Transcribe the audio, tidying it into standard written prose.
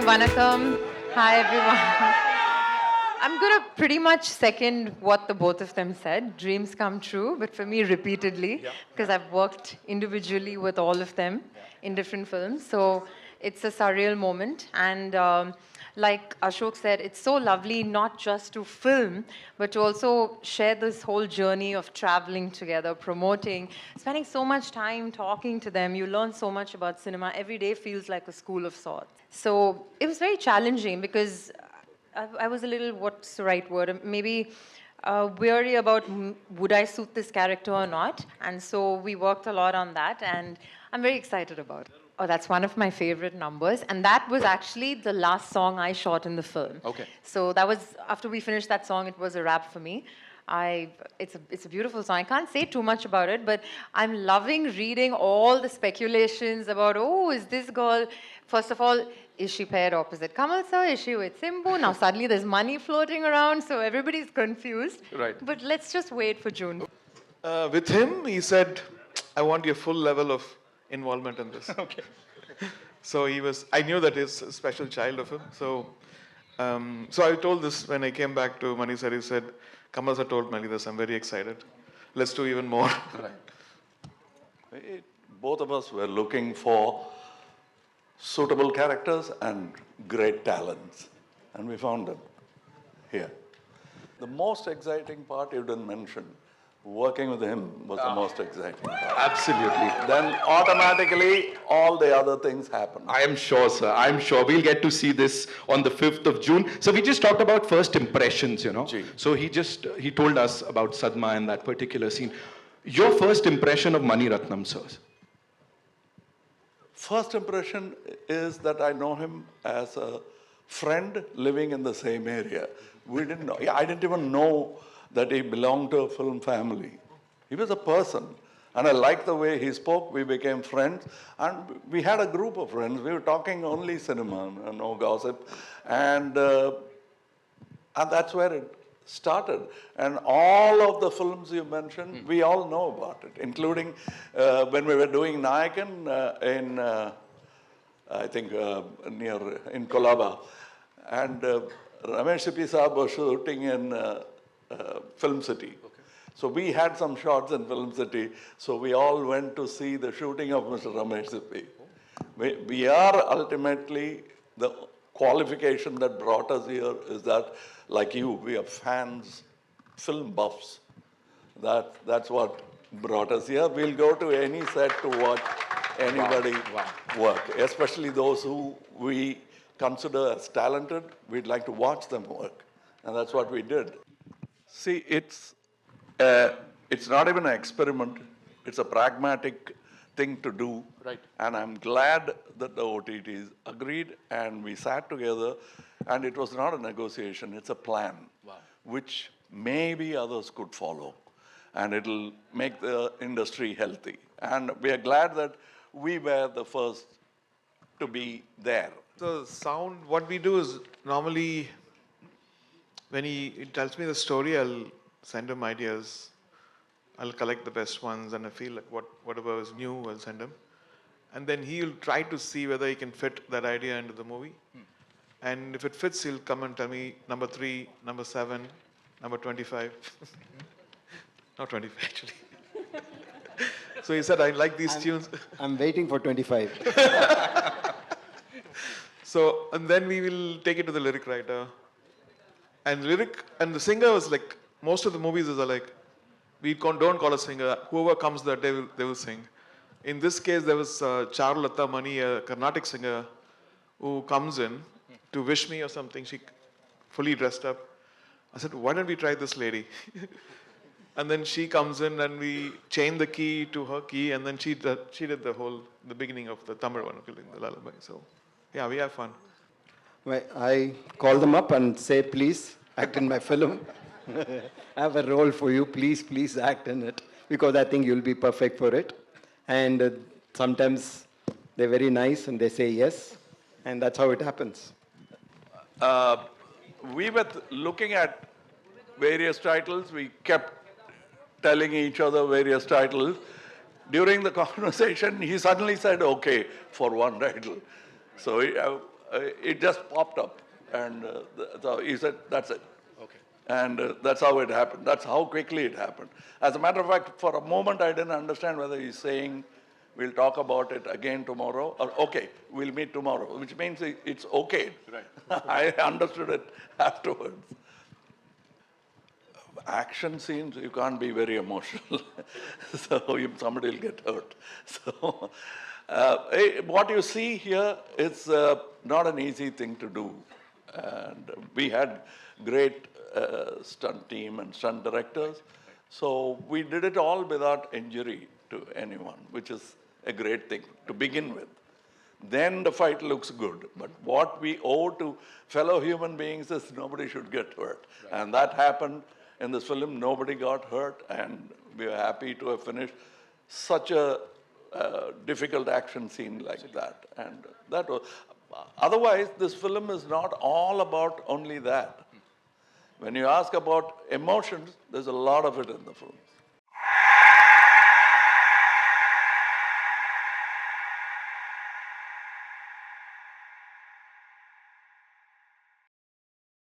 Vanakkam. Hi, everyone. I'm going to pretty much second what the both of them said. Dreams come true, but for me, repeatedly, because I've worked individually with all of them in different films. So it's a surreal moment. And like Ashok said, it's so lovely not just to film, but to also share this whole journey of traveling together, promoting, spending so much time talking to them. You learn so much about cinema. Every day feels like a school of sorts. So it was very challenging because I was a little, what's the right word? Maybe weary about would I suit this character or not. And so we worked a lot on that, and I'm very excited about it. Oh, that's one of my favorite numbers. And that was actually the last song I shot in the film. Okay. So that was, after we finished that song, it was a wrap for me. It's a beautiful song. I can't say too much about it, but I'm loving reading all the speculations about, oh, is this girl, first of all, is she paired opposite Kamal sir? Is she with Simbu? Now suddenly there's money floating around, so everybody's confused. Right. But let's just wait for June. With him, he said, I want your full level of involvement in this. Okay. So I knew that he's a special child of him. So I told this when I came back to Mani sir, he said, Kamal sir told Mani this, I'm very excited. Let's do even more. Both of us were looking for suitable characters and great talents, and we found them here. The most exciting part you didn't mention, working with him was the most exciting part. Absolutely. Then automatically all the other things happen. I am sure, sir. I'm sure we'll get to see this on the 5th of June. So we just talked about first impressions, you know. Gee. So he told us about Sadma and that particular scene. Your first impression of Mani Ratnam, sir? First impression is that I know him as a friend living in the same area. We didn't know. I didn't even know that he belonged to a film family. He was a person. And I liked the way he spoke. We became friends. And we had a group of friends. We were talking only cinema, no gossip. And that's where it started. And all of the films you mentioned, we all know about it, including when we were doing Nayakan in, I think, in Kolaba. And Ramesh Sippy Saab was shooting in Film City. Okay. So we had some shots in Film City. So we all went to see the shooting of Mr. Ramesh Sippy. We are ultimately, the qualification that brought us here is that, like you, we are fans, film buffs. That's what brought us here. We'll go to any set to watch anybody work, especially those who we consider as talented. We'd like to watch them work. And that's what we did. See, it's not even an experiment. It's a pragmatic thing to do. Right. And I'm glad that the OTTs agreed and we sat together, and it was not a negotiation, it's a plan, which maybe others could follow, and it'll make the industry healthy. And we are glad that we were the first to be there. The sound, what we do is normally, when he tells me the story, I'll send him ideas. I'll collect the best ones, and I feel like whatever is new, I'll send him. And then he'll try to see whether he can fit that idea into the movie. And if it fits, he'll come and tell me number 3, number 7, number 25. Not 25, actually. So he said, I like these tunes. I'm waiting for 25. So, and then we will take it to the lyric writer. And the singer was like, most of the movies are like, we don't call a singer. Whoever comes that day, they will sing. In this case, there was Charulata Mani, a Carnatic singer, who comes in to wish me or something. She fully dressed up. I said, why don't we try this lady? And then she comes in and we chain the key to her key, and then she did the beginning of the Tamil one, the lullaby. So, yeah, we have fun. Well, I call them up and say, please act in my film. I have a role for you. Please act in it, because I think you'll be perfect for it. And sometimes they're very nice and they say yes, and that's how it happens. We were looking at various titles. We kept telling each other various titles. During the conversation, he suddenly said, okay, for one title. So it just popped up. And so he said, that's it. Okay. And that's how it happened. That's how quickly it happened. As a matter of fact, for a moment, I didn't understand whether he's saying, we'll talk about it again tomorrow, or okay, we'll meet tomorrow, which means it's okay. Right. I understood it afterwards. Action scenes, you can't be very emotional. So somebody will get hurt. So what you see here is not an easy thing to do. And we had great stunt team and stunt directors. So we did it all without injury to anyone, which is a great thing to begin with. Then the fight looks good. But what we owe to fellow human beings is nobody should get hurt. Right. And that happened in this film. Nobody got hurt, and we are happy to have finished such a difficult action scene like that. And that was, otherwise, this film is not all about only that. When you ask about emotions, there's a lot of it in the film.